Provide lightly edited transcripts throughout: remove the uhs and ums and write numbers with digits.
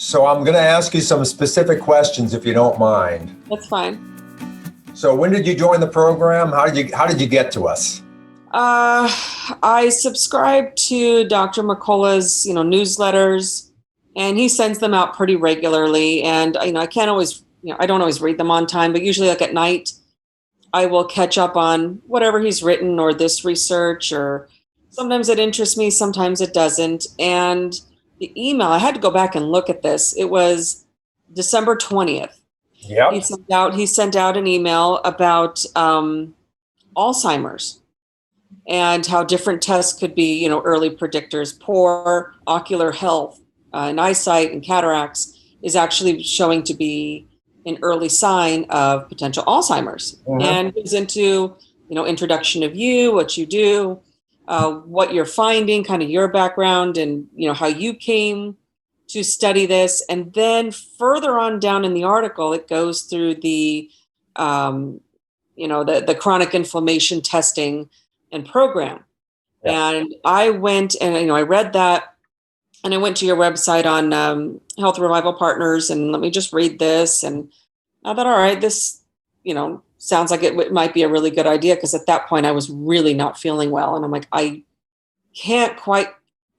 So I'm going to ask you some specific questions if you don't mind. That's fine. So when did you join the program? How did you get to us? I subscribe to Dr. McCullough's, newsletters, and he sends them out pretty regularly. And, I can't always, I don't always read them on time, but usually like at night, I will catch up on whatever he's written or this research, or sometimes it interests me, sometimes it doesn't. And the email, I had to go back and look at this. It was December 20th. Yep. He sent out an email about Alzheimer's and how different tests could be, early predictors. Poor ocular health and eyesight and cataracts is actually showing to be an early sign of potential Alzheimer's. Mhm. And goes into, introduction of you, what you do, what you're finding, kind of your background, and how you came to study this. And then further on down in the article, it goes through the the chronic inflammation testing and program. Yeah. And I went and I read that, and I went to your website on Health Revival Partners, and let me just read this. And I thought, all right, this sounds like it might be a really good idea, because at that point I was really not feeling well, and I'm like, I can't quite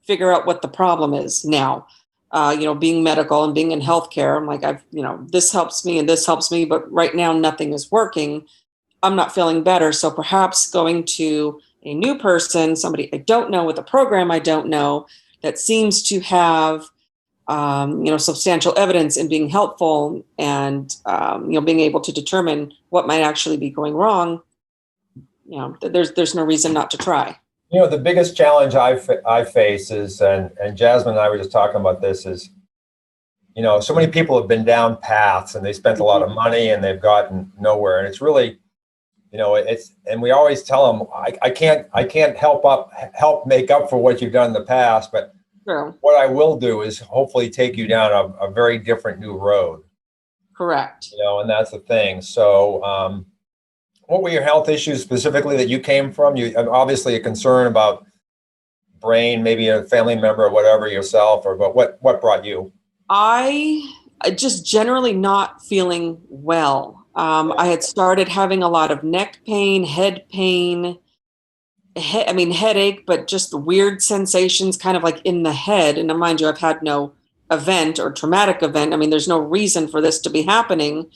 figure out what the problem is now. Being medical and being in healthcare, I'm like, this helps me and this helps me, but right now nothing is working. I'm not feeling better. So perhaps going to a new person, somebody I don't know, with a program I don't know, that seems to have, substantial evidence in being helpful and, being able to determine what might actually be going wrong. There's no reason not to try. The biggest challenge I face is, and Jasmine and I were just talking about this, is, so many people have been down paths and they spent a lot of money and they've gotten nowhere. And it's really, and we always tell them, I can't help make up for what you've done in the past, but True. What I will do is hopefully take you down a very different new road. Correct. And that's the thing. So, what were your health issues specifically that you came from? You obviously a concern about brain, maybe a family member or whatever, yourself, but what brought you? I just generally not feeling well. I had started having a lot of neck pain, head pain, headache, but just weird sensations kind of like in the head. And mind you, I've had no event or traumatic event. There's no reason for this to be happening.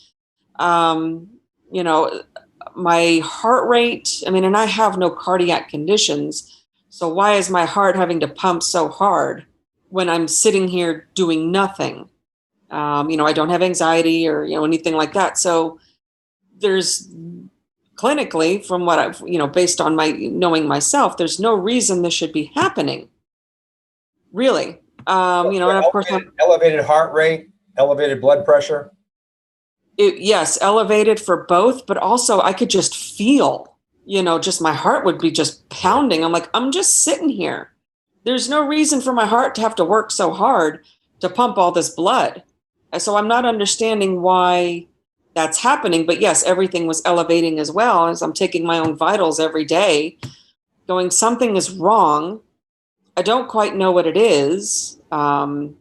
My heart rate, and I have no cardiac conditions. So why is my heart having to pump so hard when I'm sitting here doing nothing? I don't have anxiety or, anything like that. So there's clinically, from what I've, based on my knowing myself, there's no reason this should be happening. Really. And of course, elevated heart rate, elevated blood pressure. Yes, elevated for both, but also I could just feel, just my heart would be just pounding. I'm like, I'm just sitting here. There's no reason for my heart to have to work so hard to pump all this blood. So I'm not understanding why that's happening. But yes, everything was elevating as well, as I'm taking my own vitals every day, going, something is wrong. I don't quite know what it is. And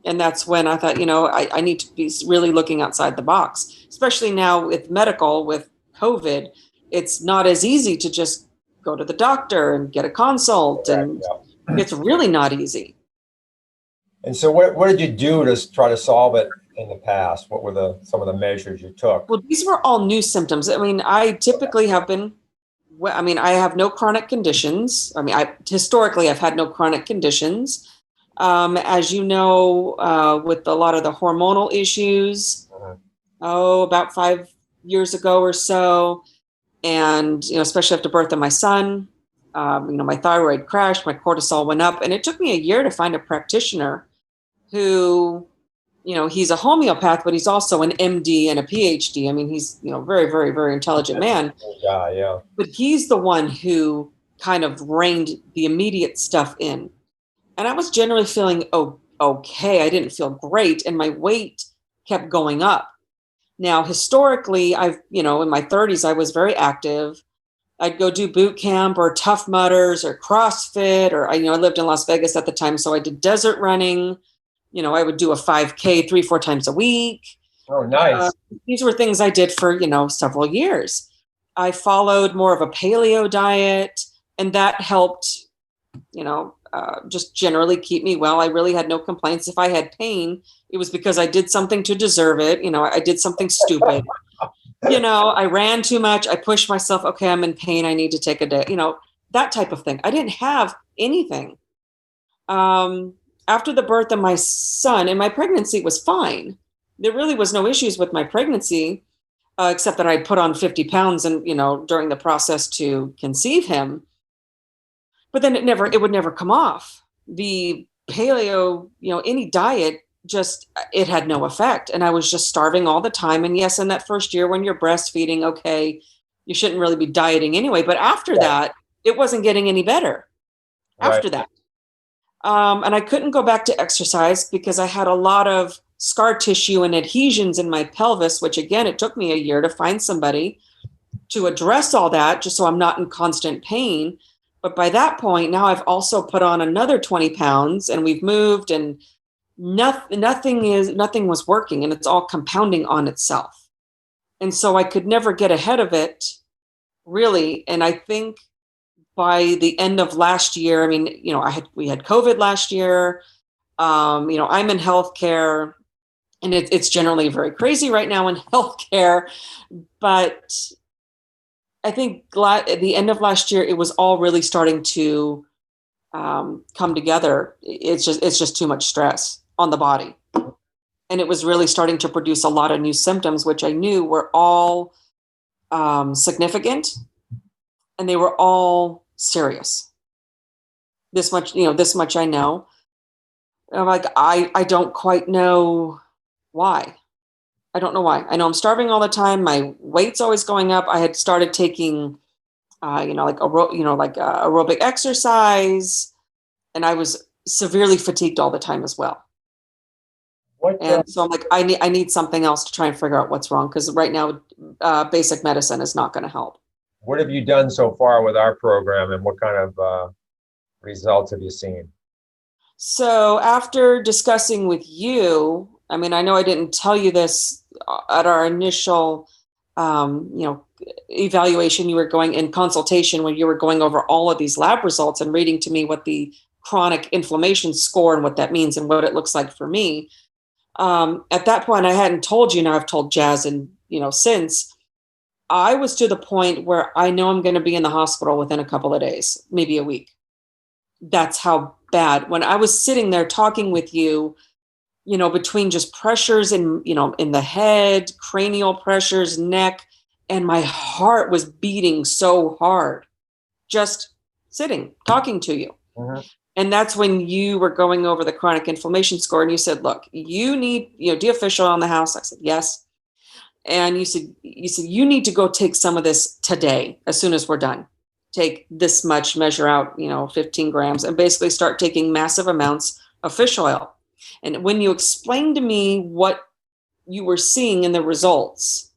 that's when I thought, I need to be really looking outside the box, especially now with medical, with COVID. It's not as easy to just go to the doctor and get a consult. And it's really not easy. And so what did you do to try to solve it in the past? What were some of the measures you took? Well, these were all new symptoms. I typically have been, I have no chronic conditions. Historically, I've had no chronic conditions. As you know, with a lot of the hormonal issues, about 5 years ago or so, and, especially after birth of my son, my thyroid crashed, my cortisol went up, and it took me a year to find a practitioner who, he's a homeopath, but he's also an MD and a PhD. He's, very, very, very intelligent man. Yeah. But he's the one who kind of reined the immediate stuff in. And I was generally feeling okay. I didn't feel great, and my weight kept going up. Now, historically, I've, in my 30s, I was very active. I'd go do boot camp or Tough Mudders or CrossFit, or I lived in Las Vegas at the time, so I did desert running. I would do a 5K 3-4 times a week. Oh, nice. These were things I did for, several years. I followed more of a paleo diet, and that helped, just generally keep me well. I really had no complaints. If I had pain, it was because I did something to deserve it. I did something stupid. I ran too much. I pushed myself. Okay, I'm in pain. I need to take a day, that type of thing. I didn't have anything. After the birth of my son, and my pregnancy was fine. There really was no issues with my pregnancy, except that I put on 50 pounds and, during the process to conceive him. But then it would never come off. The paleo, any diet, it had no effect. And I was just starving all the time. And yes, in that first year when you're breastfeeding, okay, you shouldn't really be dieting anyway. But after that, it wasn't getting any better after that. And I couldn't go back to exercise because I had a lot of scar tissue and adhesions in my pelvis, which again, it took me a year to find somebody to address all that just so I'm not in constant pain. But by that point, now I've also put on another 20 pounds and we've moved, and nothing was working, and it's all compounding on itself. And so I could never get ahead of it, really. And I think by the end of last year, I mean, we had COVID last year. I'm in healthcare, and it's generally very crazy right now in healthcare. But I think at the end of last year, it was all really starting to come together. It's just too much stress on the body. And it was really starting to produce a lot of new symptoms, which I knew were all significant, and they were all serious. This much I know. I'm like, I don't quite know why. I don't know why. I know I'm starving all the time. My weight's always going up. I had started taking, aerobic exercise, and I was severely fatigued all the time as well. So I'm like, I need something else to try and figure out what's wrong, because right now, basic medicine is not going to help. What have you done so far with our program, and what kind of results have you seen? So after discussing with you, I mean, I know I didn't tell you this at our initial, evaluation. You were going in consultation when you were going over all of these lab results and reading to me what the chronic inflammation score and what that means and what it looks like for me. At that point, I hadn't told you. Now I've told Jazz, and since I was to the point where I know I'm going to be in the hospital within a couple of days, maybe a week. That's how bad. When I was sitting there talking with you, between just pressures in the head, cranial pressures, neck, and my heart was beating so hard, just sitting, talking to you. Mm-hmm. And that's when you were going over the chronic inflammation score, and you said, look, you need, do you have fish oil in the house? I said, yes. And you said, you need to go take some of this today, as soon as we're done. Take this much, measure out, 15 grams, and basically start taking massive amounts of fish oil. And when you explained to me what you were seeing in the results,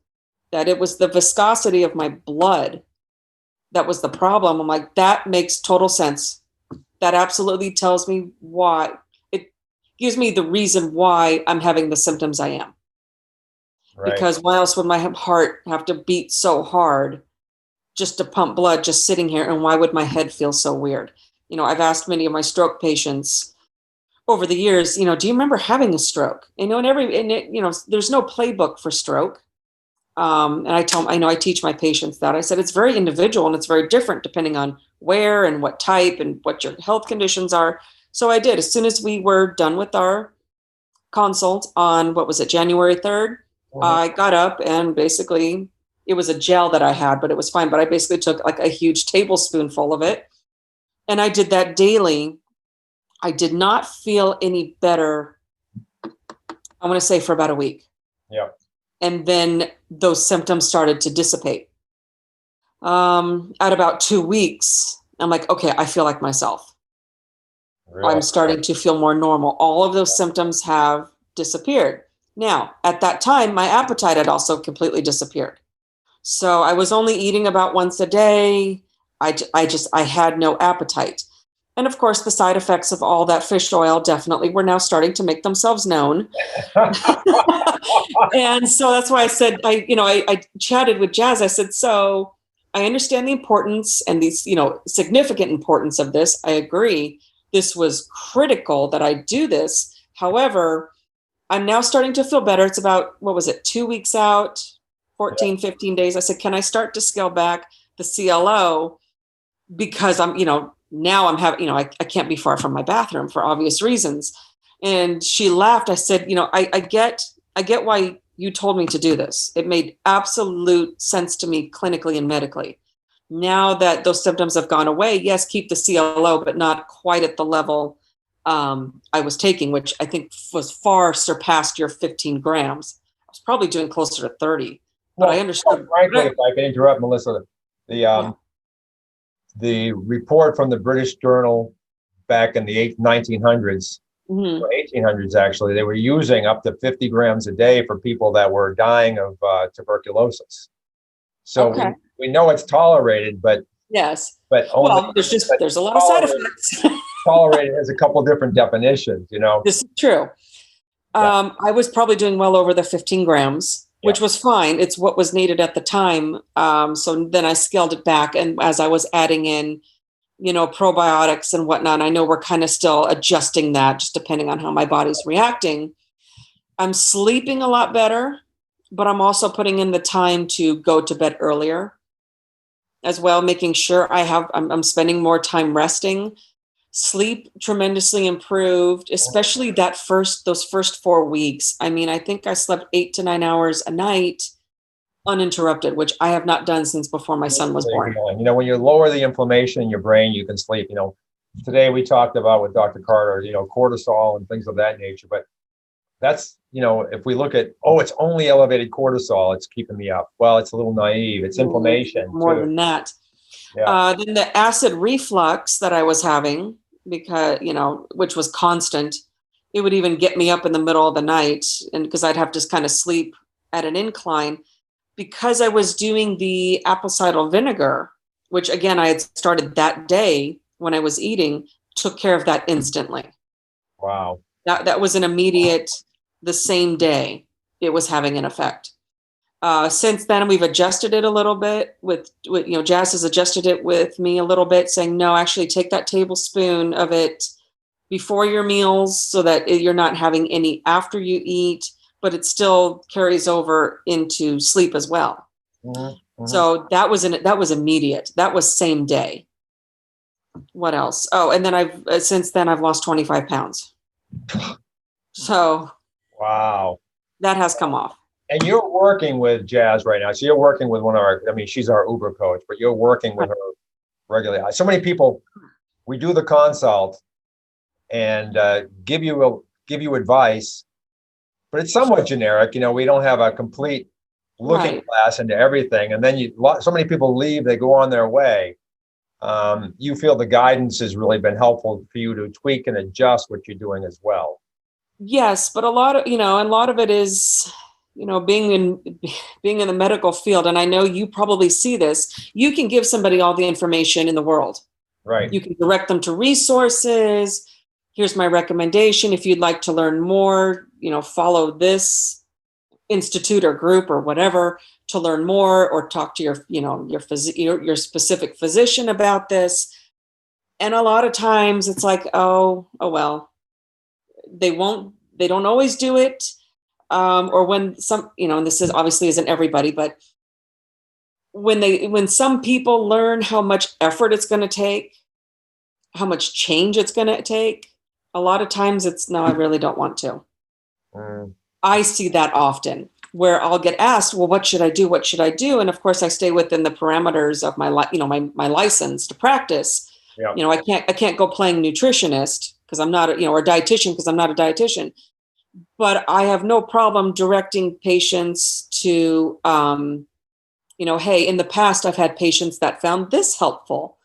that it was the viscosity of my blood that was the problem, I'm like, that makes total sense. That absolutely tells me why. It gives me the reason why I'm having the symptoms I am. Right. Because why else would my heart have to beat so hard just to pump blood, just sitting here? And why would my head feel so weird? I've asked many of my stroke patients over the years, do you remember having a stroke? There's no playbook for stroke. And I teach my patients that. I said, it's very individual and it's very different depending on where and what type and what your health conditions are. So I did. As soon as we were done with our consult on, January 3rd, mm-hmm. I got up, and basically it was a gel that I had, but it was fine. But I basically took like a huge tablespoonful of it, and I did that daily. I did not feel any better, I want to say, for about a week. Yeah. And then those symptoms started to dissipate. At about 2 weeks, I'm like, okay, I feel like myself. Really? I'm starting to feel more normal. All of those symptoms have disappeared. Now, at that time, my appetite had also completely disappeared. So I was only eating about once a day. I had no appetite. And of course, the side effects of all that fish oil definitely were now starting to make themselves known. And so that's why I said, I chatted with Jazz. I said, so I understand the importance and these, significant importance of this. I agree. This was critical that I do this. However, I'm now starting to feel better. It's about, what was it, 2 weeks out, 14, 15 days. I said, can I start to scale back the CLO? Because now I'm having, I can't be far from my bathroom for obvious reasons. And she laughed. I said, I get why you told me to do this. It made absolute sense to me clinically and medically. Now that those symptoms have gone away, yes, keep the CLO, but not quite at the level I was taking, which I think was far surpassed your 15 grams. I was probably doing closer to 30, but I understood. Frankly, if I can interrupt, Melissa, the report from the British Journal back in the 1900s, or 1800s actually, they were using up to 50 grams a day for people that were dying of tuberculosis. So we know it's tolerated, but yes, but only, there's a lot of side effects. Tolerated has a couple different definitions, This is true. I was probably doing well over the 15 grams, which was fine. It's what was needed at the time. So then I scaled it back. And as I was adding in, probiotics and whatnot, I know we're kind of still adjusting that just depending on how my body's reacting. I'm sleeping a lot better, but I'm also putting in the time to go to bed earlier as well, making sure I'm spending more time resting. Sleep tremendously improved, especially those first 4 weeks. I mean, I think I slept 8 to 9 hours a night uninterrupted, which I have not done since before my son was born. When you lower the inflammation in your brain, you can sleep. Today we talked about with Dr. Carter, cortisol and things of that nature. But that's, if we look at, it's only elevated cortisol, it's keeping me up. Well, it's a little naive. It's inflammation. More than that. Yeah. Then the acid reflux that I was having, because, which was constant, it would even get me up in the middle of the night, and because I'd have to kind of sleep at an incline, because I was doing the apple cider vinegar, which again, I had started that day when I was eating, took care of that instantly. Wow. That was an immediate, the same day it was having an effect. Since then, we've adjusted it a little bit with Jazz has adjusted it with me a little bit, saying, no, actually take that tablespoon of it before your meals so that you're not having any after you eat, but it still carries over into sleep as well. Mm-hmm. So that was immediate. That was same day. What else? Oh, and then since then I've lost 25 pounds. So wow, that has come off. And you're working with Jazz right now. So you're working with she's our Uber coach, but you're working with her regularly. So many people, we do the consult and give you advice, but it's somewhat generic. We don't have a complete looking glass into everything. And then so many people leave, they go on their way. You feel the guidance has really been helpful for you to tweak and adjust what you're doing as well. Yes, but a lot of it is, being in the medical field, and I know you probably see this, you can give somebody all the information in the world. Right. You can direct them to resources. Here's my recommendation. If you'd like to learn more, follow this institute or group or whatever to learn more, or talk to your specific physician about this. And a lot of times it's like, oh well, they don't always do it. Or when some, and this is obviously isn't everybody, but when some people learn how much effort it's going to take, how much change it's going to take, a lot of times it's, no, I really don't want to. I see that often where I'll get asked, well, what should I do? What should I do? And of course I stay within the parameters of my license to practice. Yeah. I can't go playing nutritionist because I'm not, or dietitian because I'm not a dietitian. But I have no problem directing patients to, hey, in the past, I've had patients that found this helpful.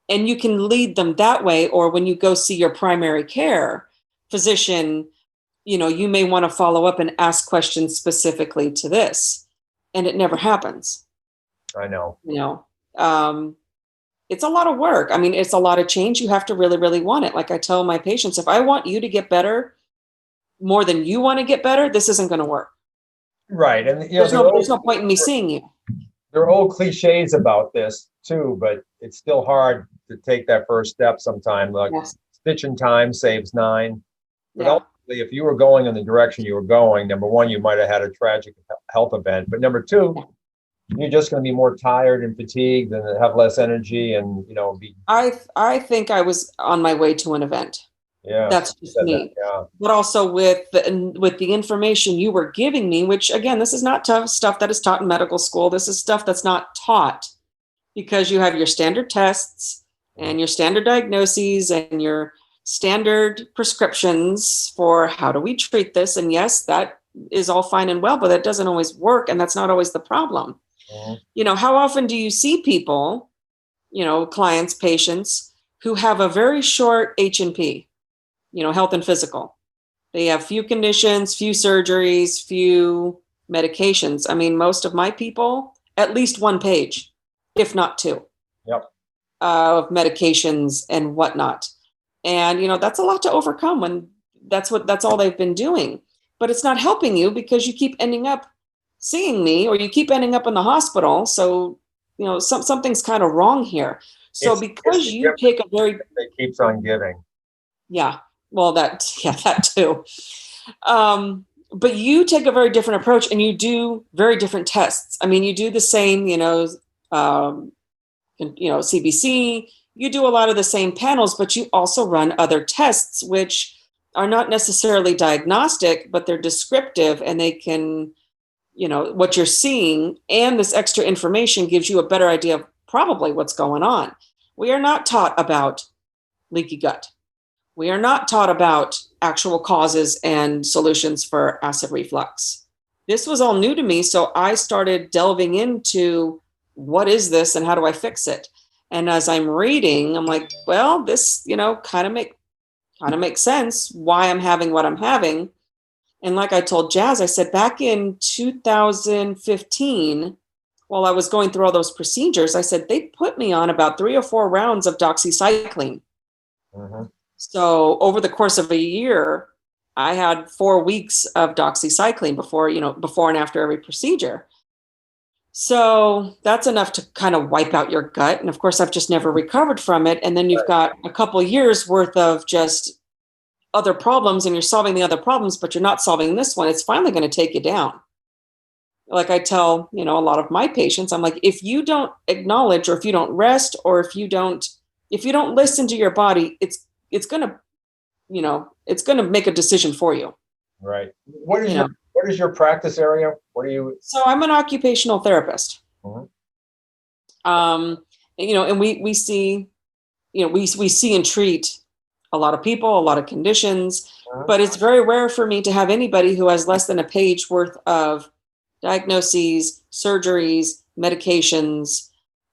And you can lead them that way. Or when you go see your primary care physician, you may want to follow up and ask questions specifically to this. And it never happens. I know. it's a lot of work. I mean, it's a lot of change. You have to really, really want it. Like I tell my patients, if I want you to get better more than you want to get better, this isn't going to work. Right. And there's no point in me seeing you. There are old cliches about this too, but it's still hard to take that first step sometimes. Like stitch in time saves 9. But ultimately, if you were going in the direction you were going, number one, you might have had a tragic health event. But number two, you're just going to be more tired and fatigued and have less energy and, I think I was on my way to an event. Yeah. That's just me. But also with the information you were giving me, which again, this is not tough stuff that is taught in medical school. This is stuff that's not taught because you have your standard tests and your standard diagnoses and your standard prescriptions for how do we treat this. And yes, that is all fine and well, but that doesn't always work. And that's not always the problem. How often do you see people, clients, patients who have a very short H&P? Health and physical. They have few conditions, few surgeries, few medications. I mean, most of my people, at least 1 page, if not 2, of medications and whatnot. And, that's a lot to overcome when that's all they've been doing. But it's not helping you because you keep ending up seeing me or you keep ending up in the hospital. So, something's kind of wrong here. So because you take a very... It keeps on giving. Yeah. Well, that too. But you take a very different approach and you do very different tests. I mean, you do the same, CBC, you do a lot of the same panels, but you also run other tests, which are not necessarily diagnostic, but they're descriptive and they can, what you're seeing and this extra information gives you a better idea of probably what's going on. We are not taught about leaky gut. We are not taught about actual causes and solutions for acid reflux. This was all new to me, so I started delving into what is this and how do I fix it? And as I'm reading, I'm like, well, this, kind of makes sense why I'm having what I'm having. And like I told Jazz, I said back in 2015, while I was going through all those procedures, I said they put me on about 3 or 4 rounds of doxycycline. So over the course of a year, I had 4 weeks of doxycycline before and after every procedure. So that's enough to kind of wipe out your gut. And of course, I've just never recovered from it. And then you've got a couple of years worth of just other problems and you're solving the other problems, but you're not solving this one. It's finally going to take you down. Like I tell, a lot of my patients, I'm like, if you don't acknowledge or if you don't rest or if you don't listen to your body, it's going to make a decision for you. Right. What is your practice area? So I'm an occupational therapist. And we see, we see and treat a lot of people, a lot of conditions, but it's very rare for me to have anybody who has less than a page worth of diagnoses, surgeries, medications,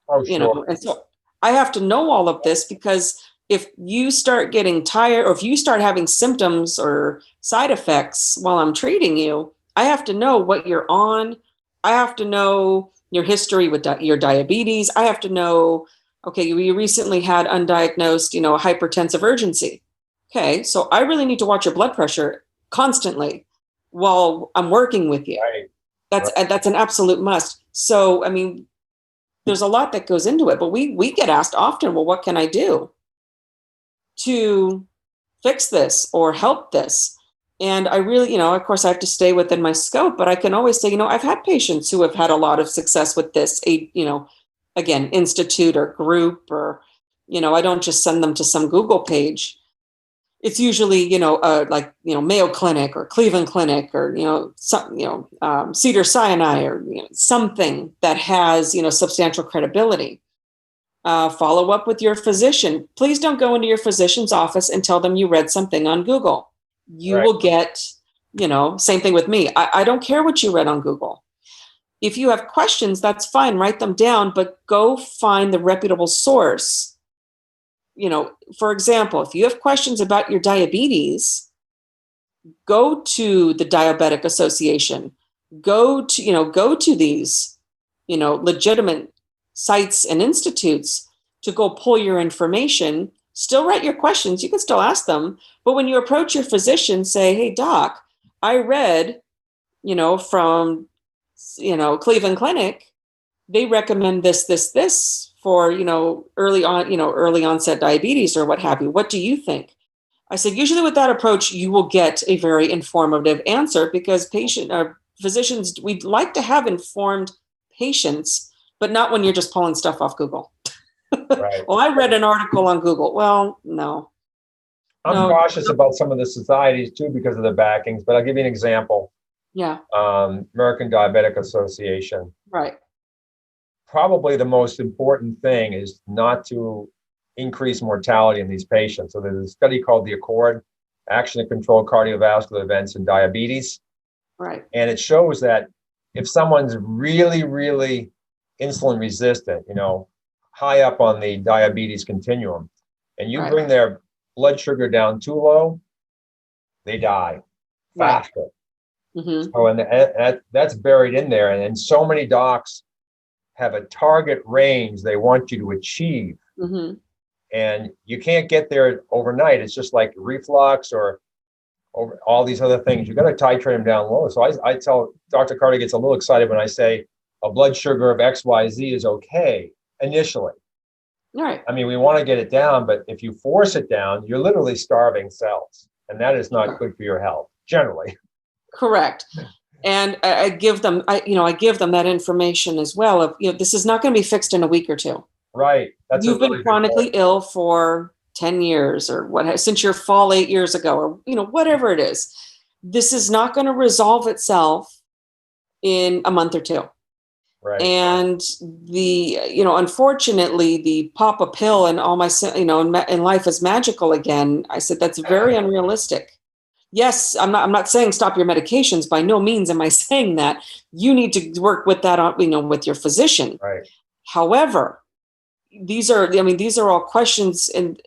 and so I have to know all of this because if you start getting tired or if you start having symptoms or side effects while I'm treating you, I have to know what you're on. I have to know your history with your diabetes. I have to know, okay, you recently had undiagnosed, hypertensive urgency. Okay, so I really need to watch your blood pressure constantly while I'm working with you. Right. That's an absolute must. So, I mean, there's a lot that goes into it, but we get asked often, well, what can I do to fix this or help this? And I really, of course I have to stay within my scope, but I can always say, I've had patients who have had a lot of success with this, again, institute or group, or, I don't just send them to some Google page. It's usually, Mayo Clinic or Cleveland Clinic or, Cedar Sinai or something that has, substantial credibility. Follow up with your physician. Please don't go into your physician's office and tell them you read something on Google. You will get, same thing with me. I don't care what you read on Google. If you have questions, that's fine. Write them down, but go find the reputable source. For example, if you have questions about your diabetes, go to the Diabetic Association. Go to these, legitimate sites and institutes to go pull your information. Still write your questions. You can still ask them. But when you approach your physician, say, hey, doc, I read, from, Cleveland Clinic, they recommend this for, early onset diabetes or what have you. What do you think? I said, usually with that approach, you will get a very informative answer because physicians, we'd like to have informed patients, but not when you're just pulling stuff off Google. Right. Well, I read an article on Google. Well, no. I'm cautious about some of the societies too because of the backings, but I'll give you an example. Yeah. American Diabetic Association. Right. Probably the most important thing is not to increase mortality in these patients. So there's a study called the Accord, Action to Control Cardiovascular Events in Diabetes. Right. And it shows that if someone's really, really insulin resistant, high up on the diabetes continuum, and you bring their blood sugar down too low, they die faster. Right. Mm-hmm. So, and that's buried in there. And so many docs have a target range they want you to achieve. Mm-hmm. And you can't get there overnight. It's just like reflux or over all these other things. You got to titrate them down low. So I tell Dr. Carter gets a little excited when I say a blood sugar of XYZ is okay initially. Right. I mean, we want to get it down, but if you force it down, you're literally starving cells. And that is not good for your health, generally. Correct. And I give them that information as well of, this is not going to be fixed in a week or two. Right. You've been chronically ill for 10 years or since your fall 8 years ago, or, whatever it is. This is not going to resolve itself in a month or two. Right. And unfortunately, the pop a pill and all my, and life is magical again. I said, that's very unrealistic. Yes, I'm not saying stop your medications. By no means am I saying that. You need to work with that, with your physician. Right. However, these are all questions and,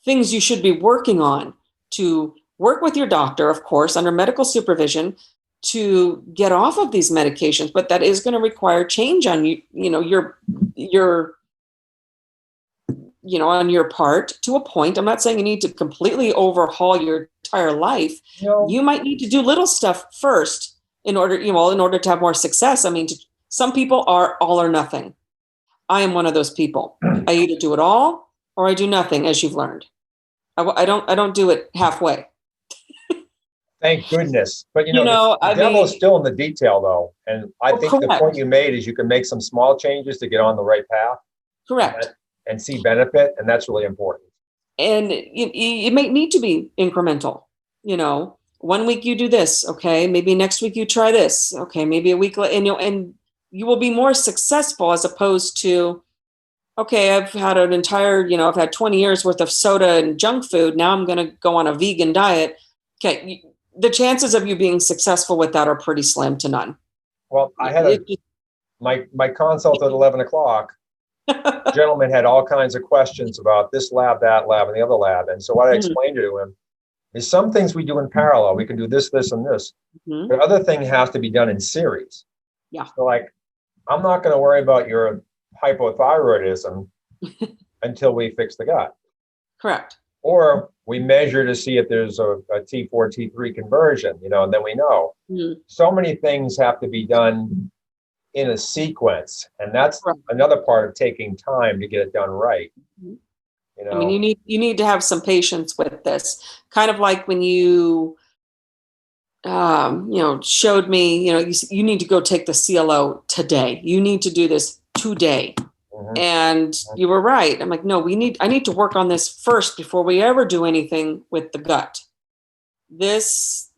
things you should be working on to work with your doctor, of course, under medical supervision to get off of these medications. But that is going to require change on on your part to a point. I'm not saying you need to completely overhaul your entire life. No. You might need to do little stuff first in order to have more success. I mean, some people are all or nothing. I am one of those people. I either do it all or I do nothing, as you've learned. I don't do it halfway. Thank goodness. But the devil's still in the detail, though. And I think correct. The point you made is you can make some small changes to get on the right path. Correct. And see benefit, and that's really important. And it may need to be incremental. 1 week you do this, okay? Maybe next week you try this, okay? Maybe a week later, and you will be more successful as opposed to, okay, I've had an entire, I've had 20 years worth of soda and junk food. Now I'm going to go on a vegan diet. Okay, the chances of you being successful with that are pretty slim to none. Well, I had my consult at 11 o'clock. Gentleman had all kinds of questions about this lab, that lab, and the other lab. And so what I explained to him is some things we do in parallel. We can do this, this, and this. Mm-hmm. But other thing has to be done in series. Yeah. So I'm not going to worry about your hypothyroidism until we fix the gut. Correct. Or we measure to see if there's a T4, T3 conversion, and then we know. Mm-hmm. So many things have to be done in a sequence, and that's another part of taking time to get it done right. I mean, you need to have some patience with this. Kind of like when you, showed me, you need to go take the CLO today. You need to do this today, and you were right. I'm like, no, I need to work on this first before we ever do anything with the gut. This,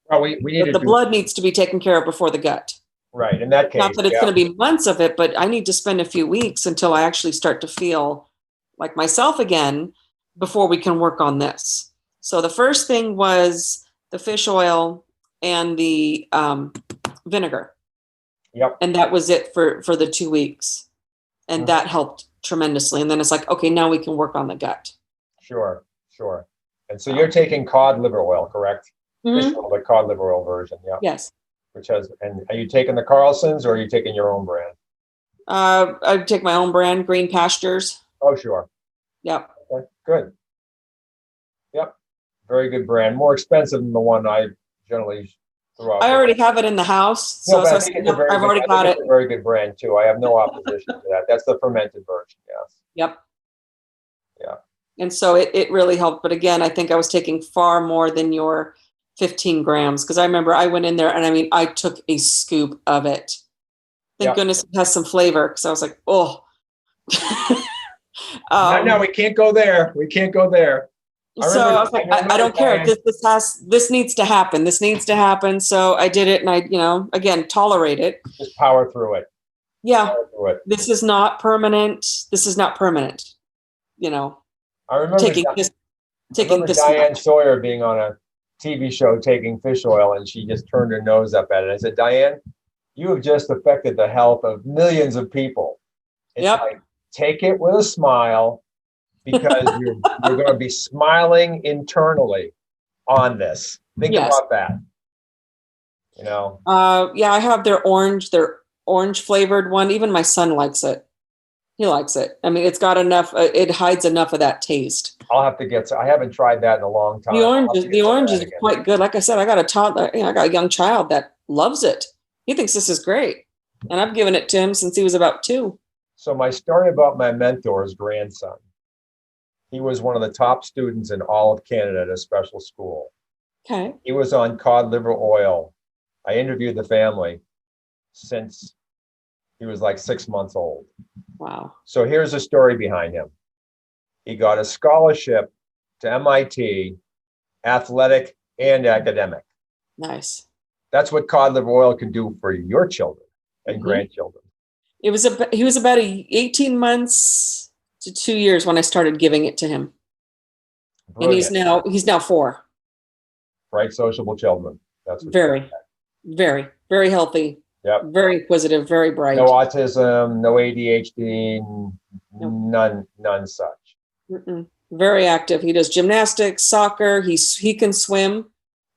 Well, we need the blood needs to be taken care of before the gut. Right. In that case, not that it's going to be months of it, but I need to spend a few weeks until I actually start to feel like myself again before we can work on this. So the first thing was the fish oil and the vinegar. Yep. And that was it for the 2 weeks. And that helped tremendously. And then it's like, okay, now we can work on the gut. Sure. And so you're taking cod liver oil, correct? Mm-hmm. Fish oil, the cod liver oil version. Yeah. Yes. And are you taking the Carlson's or are you taking your own brand? I take my own brand, Green Pastures. Oh, sure. Yep. Okay, good. Yep. Very good brand. More expensive than the one I generally throw out I there. already have it in the house. No, So, but so I think it's a very I've good, already I think got it's it. a very good brand too. I have no opposition to that. That's the fermented version. Yes. Yep. Yeah. And so it really helped. But again, I think I was taking far more than your 15 grams. Because I remember I went in there and I mean, I took a scoop of it. Thank Yep. goodness it has some flavor. Because I was like, oh. No, we can't go there. We can't go there. So I was like, I don't care. Diane, This needs to happen. This needs to happen. So I did it, and I, again, tolerate it. just power through it. Yeah, Power through it. this is not permanent. This is not permanent. I remember taking this Diane much. Sawyer being on a TV show taking fish oil, and she just turned her nose up at it. I said, Diane, you have just affected the health of millions of people. It's Yep. like, take it with a smile, because you're going to be smiling internally on this. Think about that. Yeah, I have their orange flavored one. Even my son likes it. He likes it. I mean, it's got enough. It hides enough of that taste. I'll have to get. I haven't tried that in a long time. The orange is quite good. Like I said, I got a toddler. I got a young child that loves it. He thinks this is great, and I've given it to him since he was about 2. So my story about my mentor's grandson. He was one of the top students in all of Canada at a special school. Okay. He was on cod liver oil. I interviewed the family since he was like 6 months old. Wow. So here's the story behind him. He got a scholarship to MIT, athletic and academic. Nice. That's what cod liver oil can do for your children and grandchildren. He was about 18 months to 2 years when I started giving it to him. Brilliant. And he's now 4. Bright, sociable children. That's what very, very, very healthy. Yep. Very inquisitive, very bright. No autism, no ADHD, none such. Mm-mm. Very active. He does gymnastics, soccer. He can swim.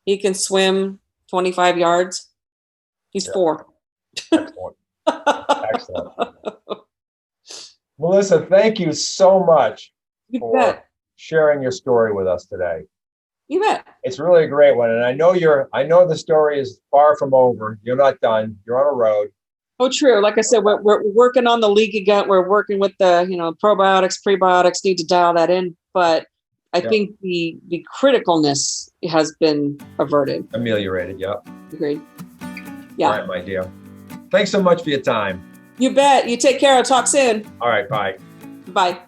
He can swim 25 yards. He's 4. Excellent. Excellent. Melissa, thank you so much for sharing your story with us today. You bet. It's really a great one. And I know the story is far from over. You're not done. You're on a road. Oh, true. Like I said, we're working on the leaky gut. We're working with the, probiotics, prebiotics, need to dial that in. But I think the criticalness has been averted. Ameliorated. Yep. Agreed. Yeah. All right, my dear. Thanks so much for your time. You bet. You take care. I'll talk soon. All right. Bye. Bye.